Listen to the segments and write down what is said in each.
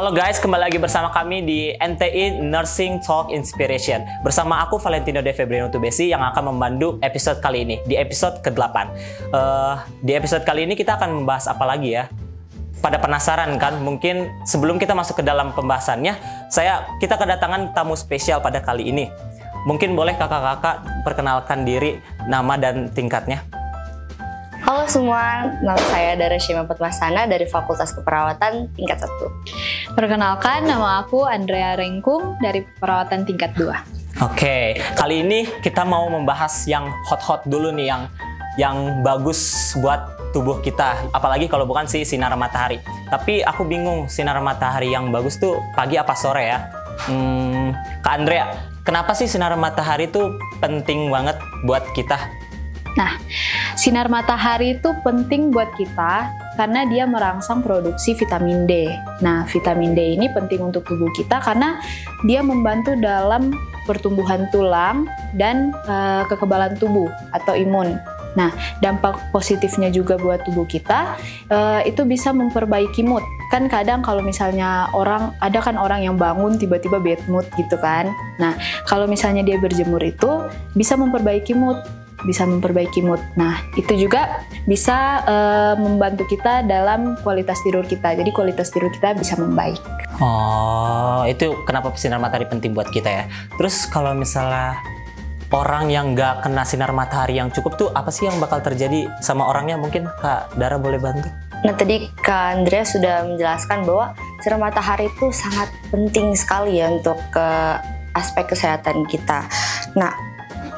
Halo guys, kembali lagi bersama kami di NTI Nursing Talk Inspiration. Bersama aku Valentino De Febriano Tubesi yang akan memandu episode kali ini, di episode ke-8. Di episode kali ini kita akan membahas apa lagi ya? Pada penasaran kan? Mungkin sebelum kita masuk ke dalam pembahasannya, kita kedatangan tamu spesial pada kali ini. Mungkin boleh kakak-kakak perkenalkan diri, nama dan tingkatnya. Halo semua, nama saya Dara Syema Patmasana dari Fakultas Keperawatan tingkat 1. Perkenalkan, nama aku Andrea Rengkung dari Perawatan tingkat 2. Oke, kali ini kita mau membahas yang hot-hot dulu nih, yang bagus buat tubuh kita. Apalagi kalau bukan sinar matahari. Tapi aku bingung, sinar matahari yang bagus tuh pagi apa sore ya? Kak Andrea, kenapa sih sinar matahari tuh penting banget buat kita? Nah, sinar matahari itu penting buat kita karena dia merangsang produksi vitamin D. Nah, vitamin D ini penting untuk tubuh kita karena dia membantu dalam pertumbuhan tulang dan kekebalan tubuh atau imun. Nah, dampak positifnya juga buat tubuh kita, itu bisa memperbaiki mood. Kan kadang kalau misalnya ada orang yang bangun tiba-tiba bad mood gitu kan. Nah, kalau misalnya dia berjemur itu bisa memperbaiki mood. Nah, itu juga bisa membantu kita dalam kualitas tidur kita. Jadi kualitas tidur kita bisa membaik. Oh, itu kenapa sinar matahari penting buat kita ya. Terus kalau misalnya orang yang nggak kena sinar matahari yang cukup tuh, apa sih yang bakal terjadi sama orangnya? Mungkin Kak Dara boleh bantu? Nah, tadi Kak Andrea sudah menjelaskan bahwa sinar matahari itu sangat penting sekali ya untuk aspek kesehatan kita. Nah,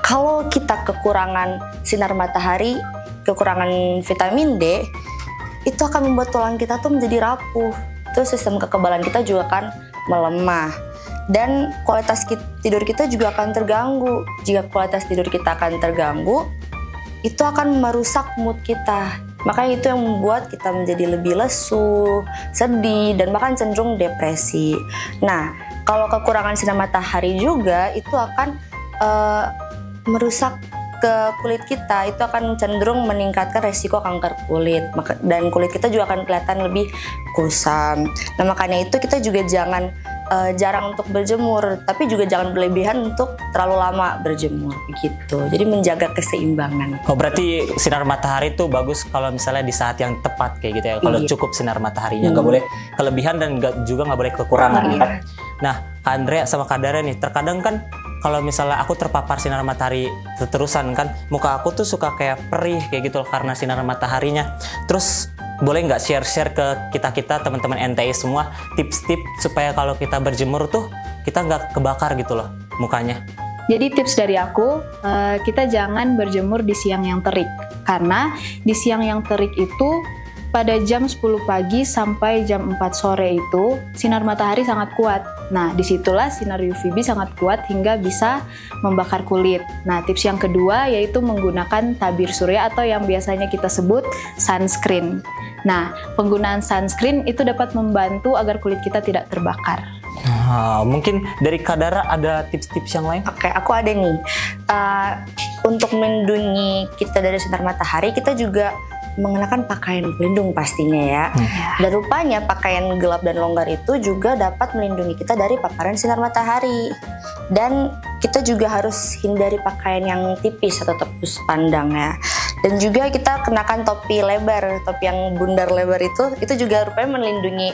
kalau kita kekurangan sinar matahari, kekurangan vitamin D, itu akan membuat tulang kita tuh menjadi rapuh. Terus sistem kekebalan kita juga akan melemah. Dan kualitas tidur kita juga akan terganggu. Jika kualitas tidur kita akan terganggu, itu akan merusak mood kita. Makanya itu yang membuat kita menjadi lebih lesu, sedih, dan bahkan cenderung depresi. Nah, kalau kekurangan sinar matahari juga, itu akan merusak ke kulit kita, itu akan cenderung meningkatkan resiko kanker kulit, dan kulit kita juga akan kelihatan lebih kusam. Nah, makanya itu kita juga jangan jarang untuk berjemur, tapi juga jangan berlebihan untuk terlalu lama berjemur begitu. Jadi menjaga keseimbangan. Oh, berarti sinar matahari itu bagus kalau misalnya di saat yang tepat kayak gitu ya. Kalau cukup sinar mataharinya, nggak boleh kelebihan dan juga nggak boleh kekurangan. Nah, Kak Andrea sama Kak Dara nih, terkadang kan kalau misalnya aku terpapar sinar matahari terusan kan, muka aku tuh suka kayak perih kayak gitu karena sinar mataharinya. Terus boleh nggak share ke kita teman-teman NTI semua tips-tips supaya kalau kita berjemur tuh kita nggak kebakar gitu loh mukanya? Jadi tips dari aku, kita jangan berjemur di siang yang terik. Karena di siang yang terik itu pada jam 10 pagi sampai jam 4 sore itu sinar matahari sangat kuat. Nah, disitulah sinar UVB sangat kuat hingga bisa membakar kulit. Nah, tips yang kedua yaitu menggunakan tabir surya atau yang biasanya kita sebut sunscreen. Nah, penggunaan sunscreen itu dapat membantu agar kulit kita tidak terbakar. Mungkin dari Kak Dara ada tips-tips yang lain? Oke, aku ada nih. Untuk melindungi kita dari sinar matahari, kita juga mengenakan pakaian pelindung pastinya ya. Dan rupanya pakaian gelap dan longgar itu juga dapat melindungi kita dari paparan sinar matahari. Dan kita juga harus hindari pakaian yang tipis atau tepus pandang ya. Dan juga kita kenakan topi lebar, topi yang bundar lebar itu juga rupanya melindungi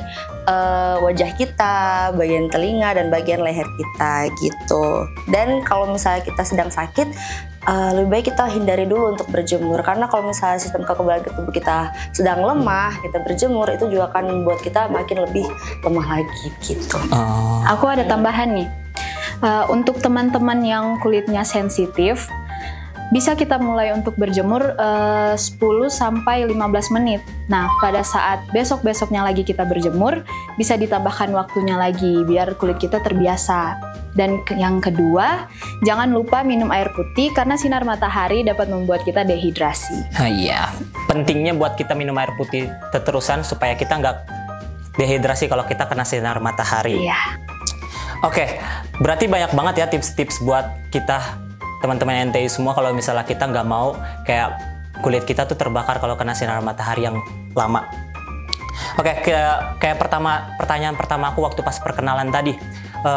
wajah kita, bagian telinga dan bagian leher kita gitu. Dan kalau misalnya kita sedang sakit, lebih baik kita hindari dulu untuk berjemur, karena kalau misalnya sistem kekebalan tubuh kita sedang lemah, kita berjemur itu juga akan membuat kita makin lebih lemah lagi gitu. Aku ada tambahan nih, untuk teman-teman yang kulitnya sensitif, bisa kita mulai untuk berjemur 10 sampai 15 menit. Nah, pada saat besok-besoknya lagi kita berjemur, bisa ditambahkan waktunya lagi biar kulit kita terbiasa. Dan yang kedua, jangan lupa minum air putih karena sinar matahari dapat membuat kita dehidrasi. Iya, pentingnya buat kita minum air putih terusan supaya kita nggak dehidrasi kalau kita kena sinar matahari. Iya. Oke, berarti banyak banget ya tips-tips buat kita teman-teman NTI semua kalau misalnya kita nggak mau kayak kulit kita tuh terbakar kalau kena sinar matahari yang lama. Oke, kayak pertanyaan pertama aku waktu pas perkenalan tadi,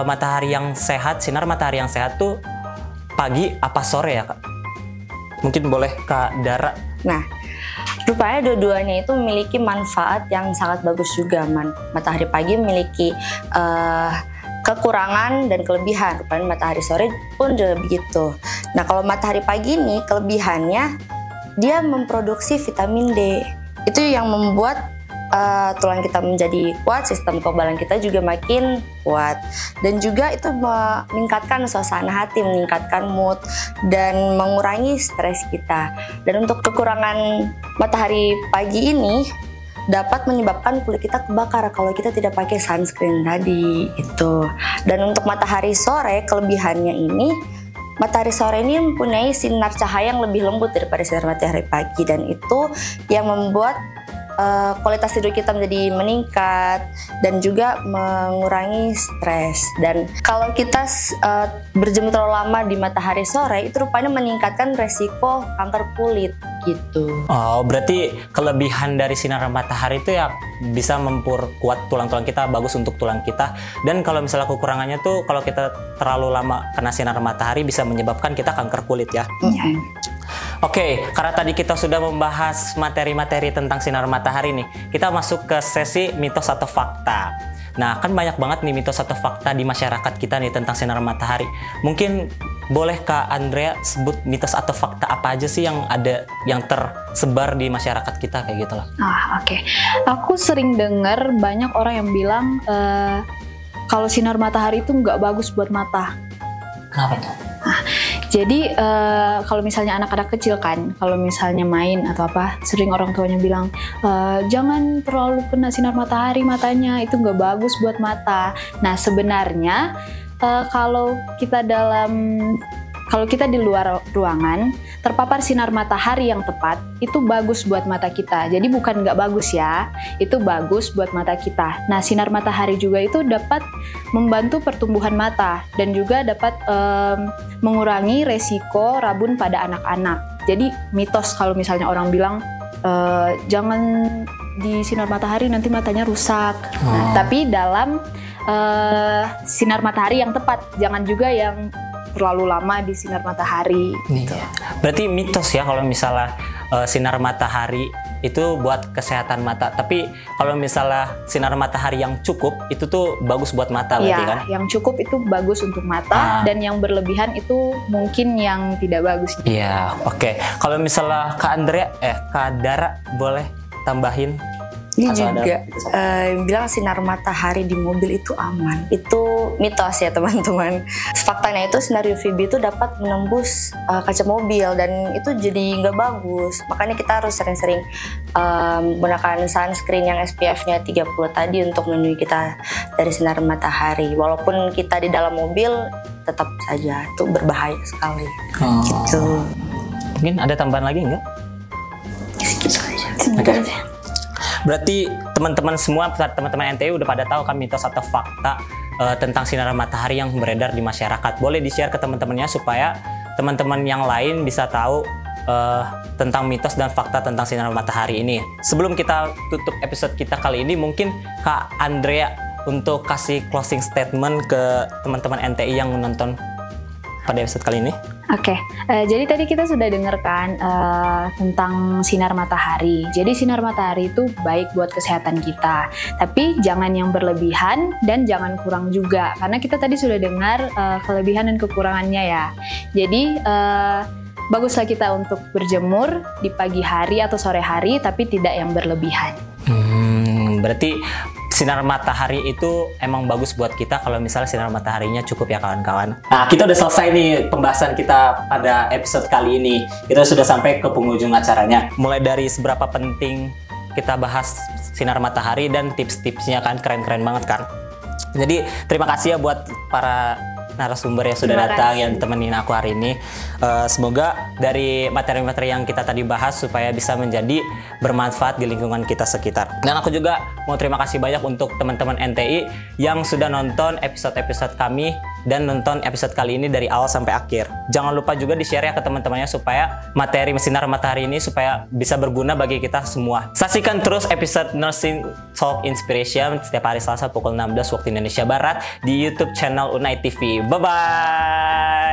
matahari yang sehat, sinar matahari yang sehat tuh pagi apa sore ya, Kak? Mungkin boleh Kak Dara. Nah, rupanya dua-duanya itu memiliki manfaat yang sangat bagus juga, Matahari pagi memiliki kekurangan dan kelebihan. Rupanya matahari sore pun juga begitu. Nah, kalau matahari pagi ini kelebihannya dia memproduksi vitamin D. Itu yang membuat tulang kita menjadi kuat, sistem kekebalan kita juga makin kuat, dan juga itu meningkatkan suasana hati, meningkatkan mood, dan mengurangi stres kita. Dan untuk kekurangan matahari pagi ini dapat menyebabkan kulit kita kebakar kalau kita tidak pakai sunscreen tadi itu. Dan untuk matahari sore, kelebihannya ini, matahari sore ini mempunyai sinar cahaya yang lebih lembut daripada sinar matahari pagi, dan itu yang membuat kualitas tidur kita menjadi meningkat dan juga mengurangi stres. Dan kalau kita berjemur terlalu lama di matahari sore, itu rupanya meningkatkan resiko kanker kulit gitu. Oh, berarti kelebihan dari sinar matahari itu ya bisa memperkuat tulang-tulang kita, bagus untuk tulang kita. Dan kalau misalnya kekurangannya tuh kalau kita terlalu lama kena sinar matahari bisa menyebabkan kita kanker kulit ya. Oke, karena tadi kita sudah membahas materi-materi tentang sinar matahari nih, kita masuk ke sesi mitos atau fakta. Nah, kan banyak banget nih mitos atau fakta di masyarakat kita nih tentang sinar matahari. Mungkin boleh Kak Andrea sebut mitos atau fakta apa aja sih yang ada, yang tersebar di masyarakat kita kayak gitu loh. Oke. Aku sering dengar banyak orang yang bilang kalau sinar matahari itu nggak bagus buat mata. Kenapa tuh? Jadi kalau misalnya anak-anak kecil kan, kalau misalnya main atau apa, sering orang tuanya bilang jangan terlalu kena sinar matahari matanya, itu nggak bagus buat mata. Nah sebenarnya kalau kita di luar ruangan terpapar sinar matahari yang tepat, itu bagus buat mata kita. Jadi bukan nggak bagus ya, itu bagus buat mata kita. Nah sinar matahari juga itu dapat membantu pertumbuhan mata dan juga dapat mengurangi resiko rabun pada anak-anak. Jadi mitos kalau misalnya orang bilang jangan di sinar matahari nanti matanya rusak. Nah, tapi dalam sinar matahari yang tepat, jangan juga yang terlalu lama di sinar matahari. Gitu. Berarti mitos ya kalau misalnya sinar matahari itu buat kesehatan mata. Tapi kalau misalnya sinar matahari yang cukup itu tuh bagus buat mata berarti kan? Yang cukup itu bagus untuk mata dan yang berlebihan itu mungkin yang tidak bagus. Iya, oke. Kalau misalnya Kak Dara boleh tambahin? Ini juga bilang sinar matahari di mobil itu aman. Itu mitos ya teman-teman. Faktanya itu sinar UVB itu dapat menembus kaca mobil dan itu jadi nggak bagus. Makanya kita harus sering-sering menggunakan sunscreen yang SPF-nya 30 tadi untuk melindungi kita dari sinar matahari. Walaupun kita di dalam mobil tetap saja itu berbahaya sekali. Gitu. Mungkin ada tambahan lagi nggak? Segitu aja. Oke. Berarti teman-teman semua, teman-teman NTI udah pada tahu kan mitos atau fakta tentang sinar matahari yang beredar di masyarakat. Boleh di-share ke teman-temannya supaya teman-teman yang lain bisa tahu tentang mitos dan fakta tentang sinar matahari ini. Sebelum kita tutup episode kita kali ini, mungkin Kak Andrea untuk kasih closing statement ke teman-teman NTI yang menonton pada episode kali ini. Oke, jadi tadi kita sudah dengarkan tentang sinar matahari. Jadi sinar matahari itu baik buat kesehatan kita, tapi jangan yang berlebihan dan jangan kurang juga. Karena kita tadi sudah dengar kelebihan dan kekurangannya ya. Jadi baguslah kita untuk berjemur di pagi hari atau sore hari, tapi tidak yang berlebihan. Berarti sinar matahari itu emang bagus buat kita kalau misalnya sinar mataharinya cukup ya kawan-kawan. Nah, kita udah selesai nih pembahasan kita pada episode kali ini. Kita sudah sampai ke penghujung acaranya. Mulai dari seberapa penting kita bahas sinar matahari dan tips-tipsnya kan keren-keren banget kan. Jadi terima kasih ya buat para narasumber yang sudah datang yang temenin aku hari ini. Semoga dari materi-materi yang kita tadi bahas supaya bisa menjadi bermanfaat di lingkungan kita sekitar. Dan aku juga mau terima kasih banyak untuk teman-teman NTI yang sudah nonton episode-episode kami dan nonton episode kali ini dari awal sampai akhir. Jangan lupa juga di-share ya ke teman-temannya supaya materi Sinar Matahari ini supaya bisa berguna bagi kita semua. Saksikan terus episode Nursing Talk Inspiration setiap hari Selasa pukul 16 waktu Indonesia Barat di YouTube channel Unai TV. Bye-bye!